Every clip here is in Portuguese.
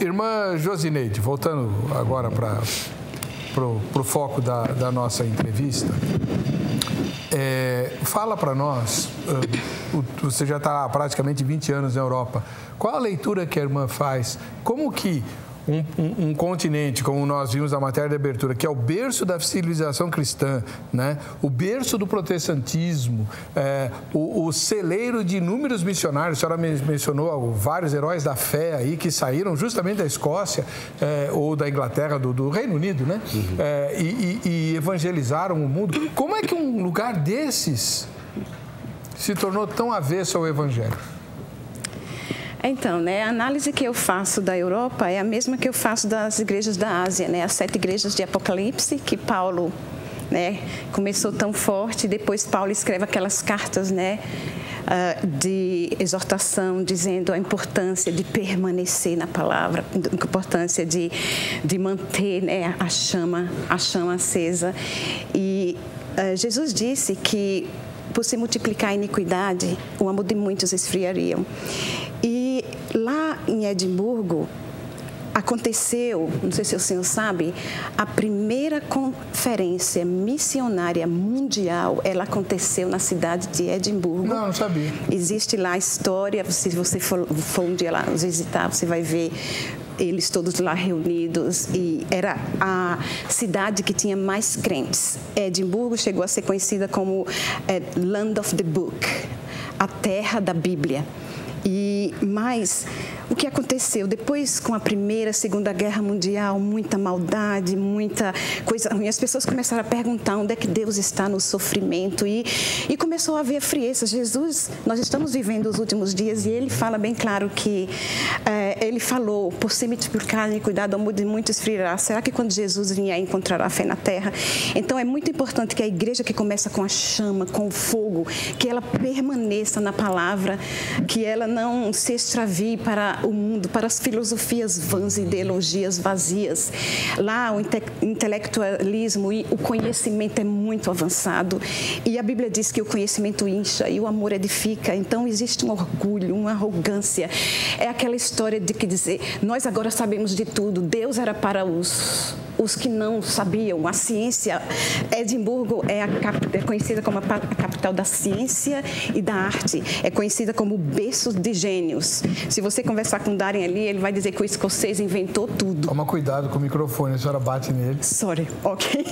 Irmã Josineide, voltando agora para o foco da nossa entrevista, fala para nós, você já está há praticamente 20 anos na Europa, qual a leitura que a irmã faz? Como que um continente, como nós vimos na matéria de abertura, que é o berço da civilização cristã, né? O berço do protestantismo, o celeiro de inúmeros missionários, a senhora mencionou vários heróis da fé aí que saíram justamente da Escócia ou da Inglaterra, do Reino Unido, né? E evangelizaram o mundo. Como é que um lugar desses se tornou tão avesso ao Evangelho? Então, né, a análise que eu faço da Europa é a mesma que eu faço das igrejas da Ásia, né? As 7 igrejas de Apocalipse, que Paulo, né, começou tão forte, e depois Paulo escreve aquelas cartas, né, de exortação, dizendo a importância de permanecer na palavra, a importância de manter, né, a chama acesa. E Jesus disse que, por se multiplicar a iniquidade, o amor de muitos esfriaria. E lá em Edimburgo, aconteceu, não sei se o senhor sabe, a primeira conferência missionária mundial, ela aconteceu na cidade de Edimburgo. Não sabia. Existe lá a história, se você for um dia lá nos visitar, você vai ver eles todos lá reunidos, e era a cidade que tinha mais crentes. Edimburgo chegou a ser conhecida como Land of the Book, a terra da Bíblia. Mas o que aconteceu? Depois, com a Primeira, Segunda Guerra Mundial, muita maldade, muita coisa ruim. As pessoas começaram a perguntar onde é que Deus está no sofrimento. E começou a haver frieza. Jesus, nós estamos vivendo os últimos dias, e ele fala bem claro que ele falou, por se multiplicar e cuidar do amor de muitos esfriará. Será que quando Jesus vier encontrará fé na terra? Então é muito importante que a igreja que começa com a chama, com o fogo, que ela permaneça na palavra, que ela não se extravie para o mundo, para as filosofias vãs, ideologias vazias. Lá o intelectualismo e o conhecimento é muito avançado, e a Bíblia diz que o conhecimento incha e o amor edifica. Então existe um orgulho, uma arrogância. É aquela história de que dizer, nós agora sabemos de tudo. Deus era para os que não sabiam. A ciência, Edimburgo é conhecida como a capital da ciência e da arte. É conhecida como o berço de gênios. Se você conversar com o Darren ali, ele vai dizer que o escocês inventou tudo. Toma cuidado com o microfone, a senhora bate nele. Sorry, ok.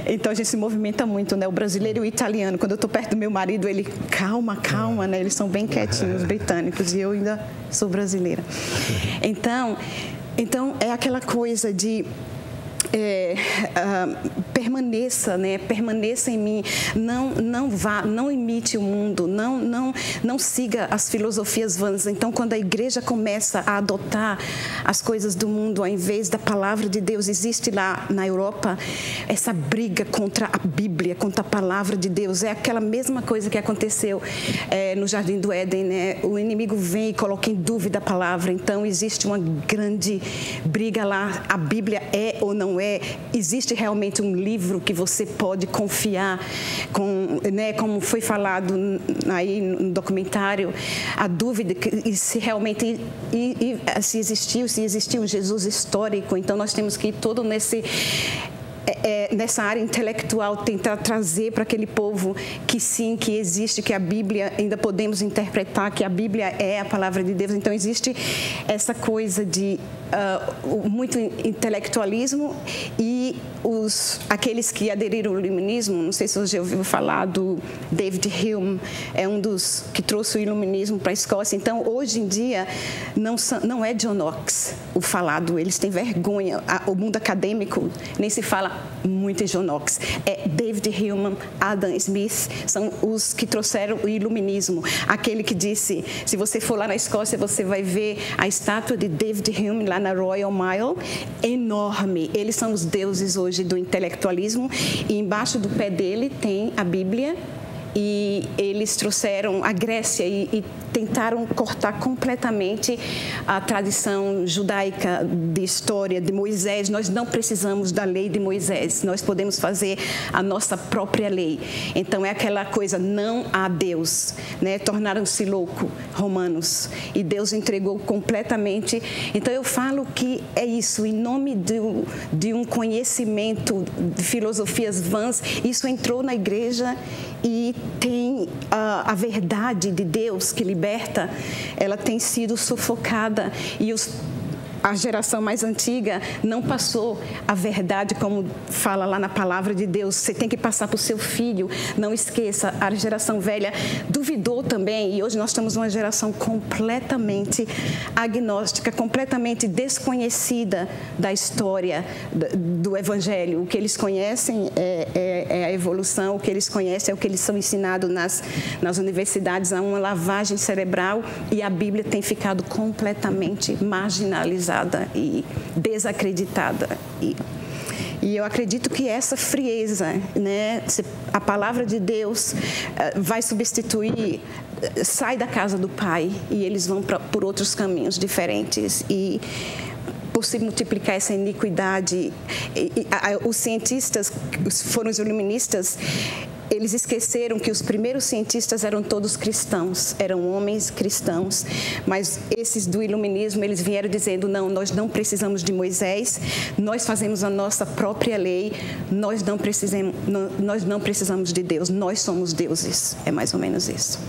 Então a gente se movimenta muito, né? O brasileiro e o italiano. Quando eu estou perto do meu marido, ele, calma, né? Eles são bem quietinhos, britânicos, e eu ainda sou brasileira. Então é aquela coisa de permaneça, né? Permaneça em mim, não imite o mundo, não siga as filosofias vãs. Então, quando a igreja começa a adotar as coisas do mundo ao invés da palavra de Deus, existe lá na Europa essa briga contra a Bíblia, contra a palavra de Deus. É aquela mesma coisa que aconteceu no Jardim do Éden, né? O inimigo vem e coloca em dúvida a palavra. Então, existe uma grande briga lá. A Bíblia é ou não é? Existe realmente um livro que você pode confiar, né, como foi falado aí no documentário, a dúvida se realmente se existiu Jesus histórico. Então nós temos que ir todo nessa área intelectual, tentar trazer para aquele povo que sim, que existe, que a Bíblia ainda podemos interpretar, que a Bíblia é a palavra de Deus. Então existe essa coisa de muito intelectualismo, e aqueles que aderiram ao iluminismo, não sei se você já ouviu falar do David Hume, é um dos que trouxe o iluminismo para a Escócia. Então hoje em dia não é John Knox o falado, eles têm vergonha, o mundo acadêmico nem se fala muito em John Knox, é David Hume, Adam Smith, são os que trouxeram o iluminismo. Aquele que disse, se você for lá na Escócia, você vai ver a estátua de David Hume lá na Royal Mile, enorme. Eles são os deuses hoje do intelectualismo, e embaixo do pé dele tem a Bíblia e eles trouxeram a Grécia e tentaram cortar completamente a tradição judaica de história de Moisés. Nós não precisamos da lei de Moisés, nós podemos fazer a nossa própria lei. Então é aquela coisa, não há Deus, né? Tornaram-se loucos, romanos, e Deus entregou completamente. Então eu falo que é isso, em nome de um conhecimento de filosofias vãs, isso entrou na igreja e tem a verdade de Deus que liberta, ela tem sido sufocada, e a geração mais antiga não passou a verdade, como fala lá na palavra de Deus. Você tem que passar para o seu filho, não esqueça. A geração velha duvidou também, e hoje nós estamos numa geração completamente agnóstica, completamente desconhecida da história do Evangelho. O que eles conhecem é a evolução, o que eles conhecem é o que eles são ensinados nas universidades, há uma lavagem cerebral, e a Bíblia tem ficado completamente marginalizada e desacreditada. E eu acredito que essa frieza, né, a palavra de Deus vai substituir, sai da casa do Pai e eles vão por outros caminhos diferentes. E por se multiplicar essa iniquidade, os cientistas, foram os iluministas, eles esqueceram que os primeiros cientistas eram todos cristãos, eram homens cristãos, mas esses do iluminismo, eles vieram dizendo, não, nós não precisamos de Moisés, nós fazemos a nossa própria lei, nós não precisamos de Deus, nós somos deuses. É mais ou menos isso.